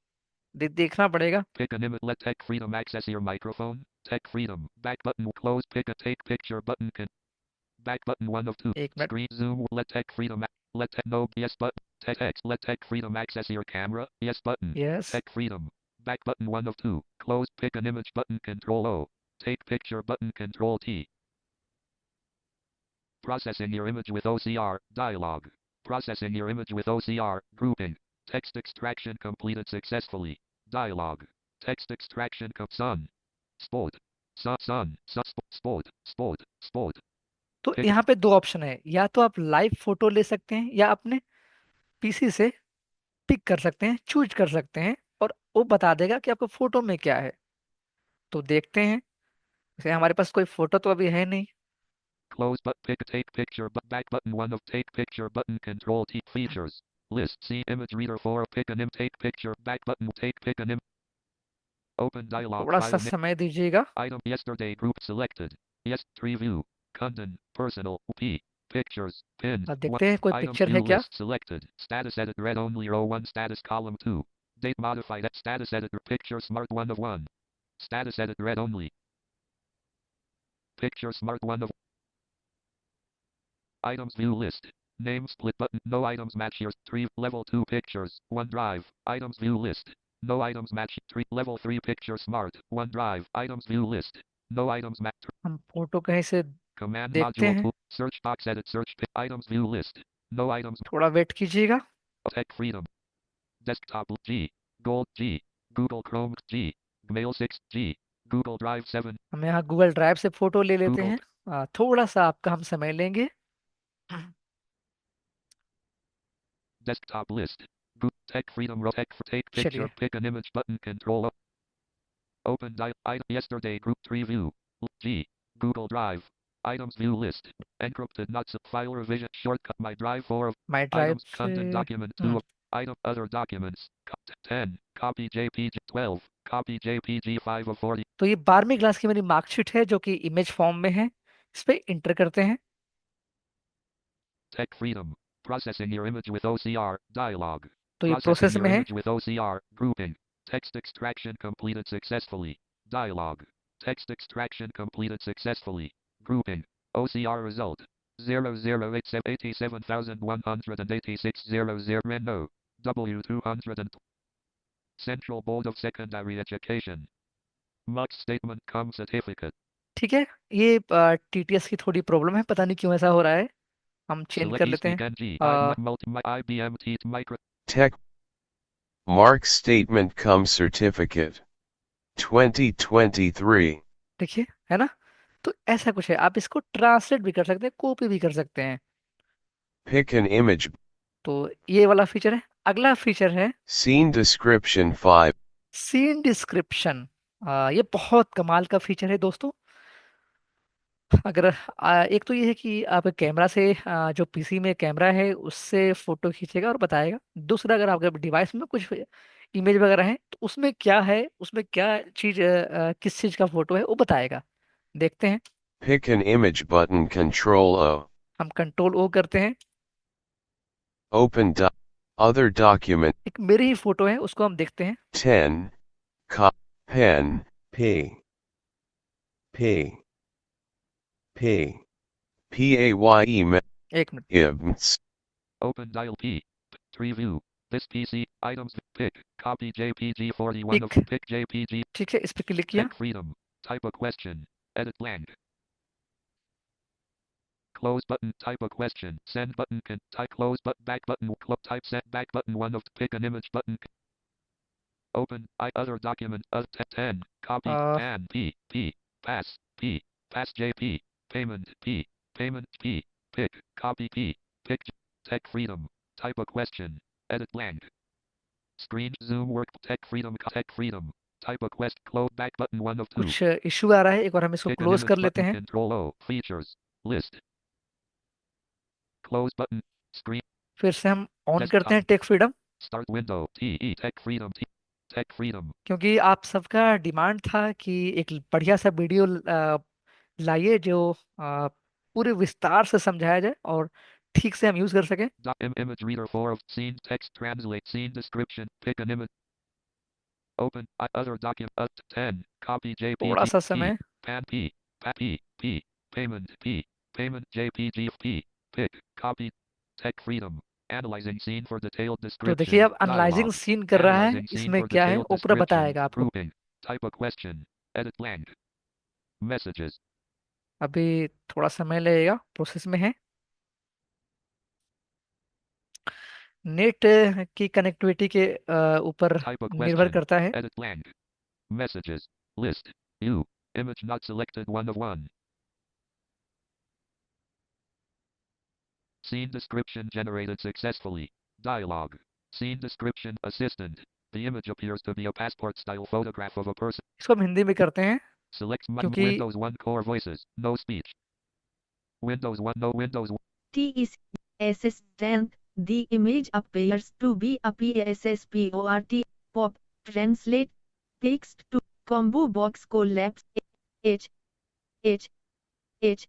देखना पड़ेगा। Pick an image. Let Tech Freedom access your microphone. Tech Freedom. Back button. Close. Pick a take picture button. Can. Back button 1 of 2. एक minute. Screen zoom. Let Tech Freedom. Let Tech. No. Yes button. Tech X. Let Tech Freedom access your camera. Yes button. Yes. Tech Freedom. Back button 1 of 2. Close. Pick an image button. Control O. Take picture button. Control T. Processing your image with OCR. Dialog. Processing your image with OCR. Grouping. Text extraction completed successfully. Dialog. Text extraction sun. Sport. Sun. Sport. Sport. Sport. तो Pick. यहाँ पे दो option है, या तो आप live photo ले सकते हैं या अपने पीसी से पिक कर सकते हैं, चूज कर सकते हैं, और वो बता देगा कि आपको फोटो में क्या है। तो देखते हैं। वैसे हमारे पास कोई फोटो तो अभी है नहीं। Close but pick take picture but back button 1 of take picture button control T features. List see image reader 4 pick an take picture back button take pick an open dialog थोड़ा सा file समय दीजिएगा। item yesterday group selected. Yes tree view. Content personal P pictures pinned अब one देखते हैं कोई items picture view है क्या। list selected status edit read only row 1 status column 2 date modified at status editor picture smart 1 of 1 status edit read only picture smart 1 of items view list. Name split button. No items match here. 3 level 2 pictures. OneDrive. Items view list. No items match. 3 level 3 picture smart. OneDrive. Items view list. No items match. हम photo कहीं से Command देखते module हैं। tool. Search box edit search items view list. No items. थोड़ा wait कीजिएगा। Tech freedom. Desktop G. Gold G. Google Chrome G. Mail 6 G. Google Drive 7. हम यहाँ Google drive से फोटो ले लेते Google हैं। थोड़ा सा आपका हम समय लेंगे। desktop list. Tech freedom row tech take picture चलिए। pick an image button control open yesterday group tree view G Google Drive items view list encrypted not file revision shortcut my drive 4 of my drive items से। content document 2 of item other documents 10 copy JPG 12 copy JPG 5 of 40 तो ये 12वीं class की मेरी marksheet है जो कि image form में है। इस पे इंटर करते हैं। tech freedom processing your image with OCR dialog तो ये processing प्रोसेस your में है। image with OCR grouping text extraction completed successfully dialog text extraction completed successfully grouping OCR result 008787186 Renault W200 Central Board of Secondary Education Mux Statement Cum Certificate ठीक है। ये TTS की थोड़ी problem है, पता नहीं क्यों ऐसा हो रहा है। हम चेंज Select कर लेते eSpeak हैं। NG अ, IBM T Micro Tech Mark Statement Cum Certificate 2023. देखिए, है ना। तो ऐसा कुछ है, आप इसको ट्रांसलेट भी कर सकते हैं, कॉपी भी कर सकते हैं। Pick an image. तो ये वाला फीचर है। अगला फीचर है Scene Description 5. Scene description. ये बहुत कमाल का फीचर है दोस्तों। अगर एक तो ये है कि आप कैमरा से जो पीसी में कैमरा है उससे फोटो खींचेगा और बताएगा। दूसरा, अगर आपके डिवाइस में कुछ इमेज वगैरह है तो उसमें क्या है, उसमें क्या चीज किस चीज का फोटो है वो बताएगा। देखते हैं। Pick an image button Control O. हम कंट्रोल ओ करते हैं। Open other document एक मेरी ही फोटो है, उसको हम देखते हैं। 10. Pen P P P PAYE एक minute. IBMS. Open Dial P Tree View This PC items pick copy JPG 41 of pick. pick JPG ठीक है, इस पे क्लिक किया। Tech freedom type a question edit blank close button type a question send button can type close but back button type send back button 1 of pick an image button open other document 10 copy a, pan P pass JP Payment P. Payment P. Pick. Copy P. Pick. Tech freedom. Type a question. Edit blank. Screen zoom work. Tech freedom. Tech freedom. Type a quest. Close back button 1 of 2. कुछ issue आ रहा है, एक बार हम इसको Pick an close image कर लेते button. हैं। Control O. Features. List. Close button. Screen. फिर से हम ऑन करते Desktop. हैं tech freedom, Start window. T. E. Tech freedom. T. Tech freedom. क्योंकि आप सबका डिमांड था कि एक बढ़िया सा वीडियो लाइए जो पूरे विस्तार से समझाया जाए और ठीक से हम यूज कर सकें। Image reader 4 of scene text translate scene description. Pick an image. Open other document 10. Copy थोड़ा JPG सा P. समय। Pan P. P. P. Payment P. Payment JPG P. Pick. Copy. Tech freedom. Analyzing scene for detailed तो देखिए description. अब analysing Dialog. Scene कर रहा है, Analyzing scene इसमें for क्या है detailed ऊपर description. बताएगा आपको। Grouping. Type a question. Edit blank. Messages. अभी थोड़ा समय लगेगा, प्रोसेस में है। नेट की कनेक्टिविटी के ऊपर Type a निर्भर question. करता है। Edit blank. Messages. List. U. Image not selected 1 of 1. Scene description generated successfully. Dialogue. Scene description assistant. The image appears to be a passport style photograph of a person. इसको हम हिंदी में करते हैं Select क्योंकि Windows 1 core voices. No speech. Windows 1 no Windows 1. TEC assistant. The image appears to be a PSSPORT pop translate text to combo box collapse H H H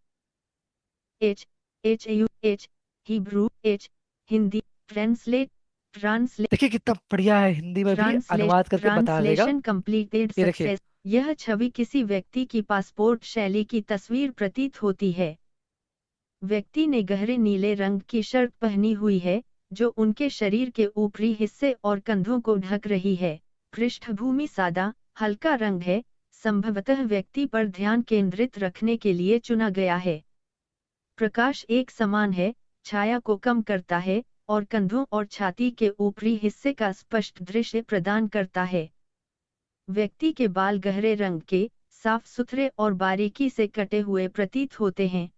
H H U H Hebrew H Hindi translate देखिए कितना बढ़िया है, हिंदी में भी अनुवाद करके बता देगा। ट्रांसलेशन कंप्लीटेड ये देखिए, सक्सेस। यह छवि किसी व्यक्ति की पासपोर्ट शैली की तस्वीर प्रतीत होती है। व्यक्ति ने गहरे नीले रंग की शर्ट पहनी हुई है जो उनके शरीर के ऊपरी हिस्से और कंधों को ढक रही है। पृष्ठभूमि सादा हल्का रंग है, संभवतः व्यक्ति पर ध्यान केंद्रित रखने के लिए चुना गया है। प्रकाश एक समान है, छाया को कम करता है और कंधों और छाती के ऊपरी हिस्से का स्पष्ट दृश्य प्रदान करता है। व्यक्ति के बाल गहरे रंग के, साफ सुथरे और बारीकी से कटे हुए प्रतीत होते हैं।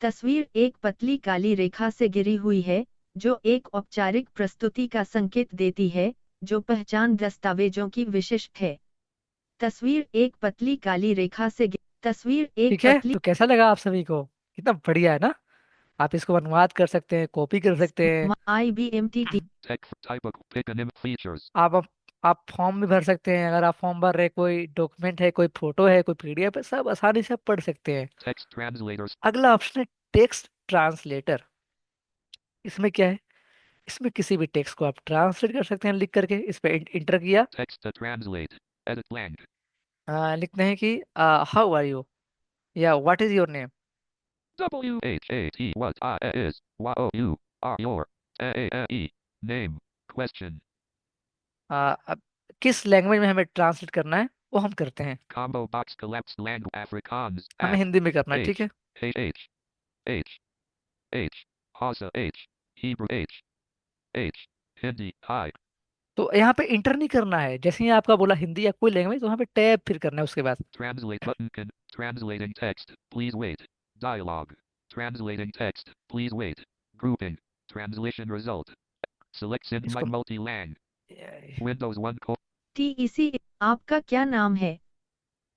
तस्वीर एक पतली काली रेखा से घिरी हुई है, जो एक औपचारिक प्रस्तुति का संकेत देती है, जो पहचान दस्तावेजों की विशिष्ट है। तस्वीर एक पतली काली रेखा से तस्वीर एक ठीक है। पतली तो कैसा लगा आप सभी को? कितना बढ़िया है ना। आप इसको अनुवाद कर सकते हैं, कॉपी कर सकते हैं। IBMTT Tech type of pick an image features. आप फॉर्म भी भर सकते हैं, अगर आप फॉर्म भर रहे हैं, कोई डॉक्यूमेंट है, कोई फोटो है, कोई पीडीएफ है, सब आसानी से आप पढ़ सकते हैं। Text translators. अगला ऑप्शन है टेक्स्ट ट्रांसलेटर। इसमें क्या है, इसमें किसी भी टेक्स्ट को आप ट्रांसलेट कर सकते हैं लिख करके। इस पे इंटर किया, Text to translate. Edit blank. लिखते हैं कि हाउ आर यू या what is your name. WHAT what I is Y O U are your A E name question अब किस लैंग्वेज में हमें ट्रांसलेट करना है वो हम करते हैं। combo box collapsed language Afrikaans हमें Af हिंदी में करना है, ठीक H है। H H H Hausa H Hebrew H Hindi Hi तो यहाँ पे इंटर नहीं करना है, जैसे ही आपका बोला हिंदी या कोई लैंग्वेज, तो वहाँ पे टैब फिर करना है उसके बाद। translate button can translating text please wait dialogue translating text please wait grouping translation result select Sindh इसको multi-lang Windows 1 TEC आपका क्या नाम है?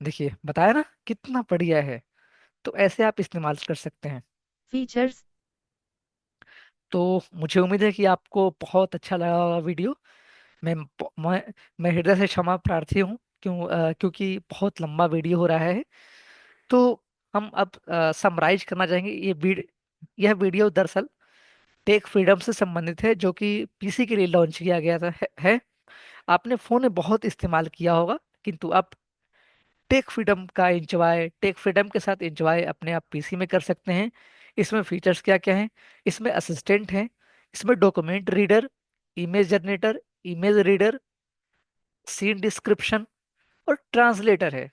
देखिए बताया ना कितना बढ़िया है। तो ऐसे आप इस्तेमाल कर सकते हैं। फीचर्स तो मुझे उम्मीद है कि आपको बहुत अच्छा लगा होगा वीडियो। मैं मैं मैं हृदय से क्षमा प्रार्थी हूँ, क्योंकि बहुत लंबा वीडियो हो रहा है। तो हम अब समराइज करना चाहेंगे। यह वीडियो दरअसल टेक फ्रीडम से संबंधित है, जो कि पीसी के लिए लॉन्च किया गया था है। आपने फोन में बहुत इस्तेमाल किया होगा, किंतु अब टेक फ्रीडम के साथ एंजॉय अपने आप पीसी में कर सकते हैं। इसमें फीचर्स क्या क्या हैं? इसमें असिस्टेंट है, इसमें document reader, image generator, image reader, scene description और ट्रांसलेटर है।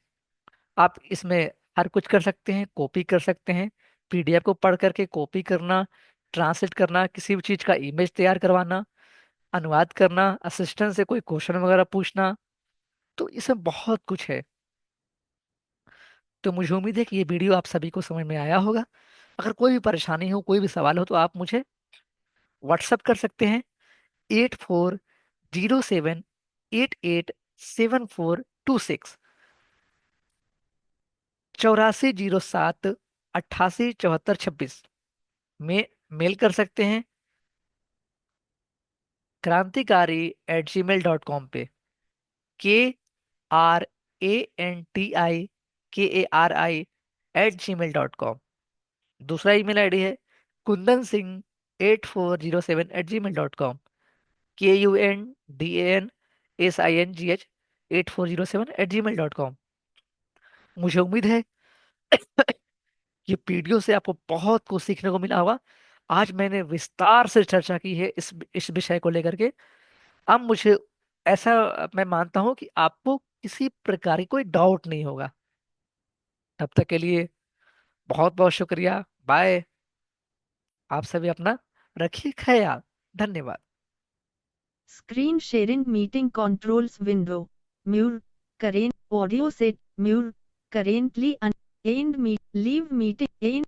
आप इसमें हर कुछ कर सकते हैं, कॉपी कर सकते हैं, पीडीएफ को पढ़ करके कॉपी करना, ट्रांसलेट करना, किसी भी चीज़ का इमेज तैयार करवाना, अनुवाद करना, असिस्टेंट से कोई क्वेश्चन वगैरह पूछना। तो इसमें बहुत कुछ है। तो मुझे उम्मीद है कि ये वीडियो आप सभी को समझ में आया होगा। अगर कोई भी परेशानी हो, कोई भी सवाल हो, तो आप मुझे व्हाट्सअप कर सकते हैं 8407887426, 8407887426 में मेल कर सकते हैं क्रांतिकारी@gmail.com पे, KRANTIKARI@gmail.com। दूसरा ईमेल आईडी है kundan singh8407@gmail.com, KUNDANSINGH8407@gmail.com। मुझे उम्मीद है कि वीडियो से आपको बहुत कुछ सीखने को मिला होगा। आज मैंने विस्तार से चर्चा की है इस विषय को लेकर के। अब मुझे ऐसा मैं मानता हूं कि आपको किसी प्रकार की कोई डाउट नहीं होगा। तब तक के लिए बहुत बहुत शुक्रिया। बाय। आप सभी अपना रखिए ख्याल। धन्यवाद। Screen sharing meeting controls window. Mute. Current audio set. Mute. Currently end meet. Leave meeting. End.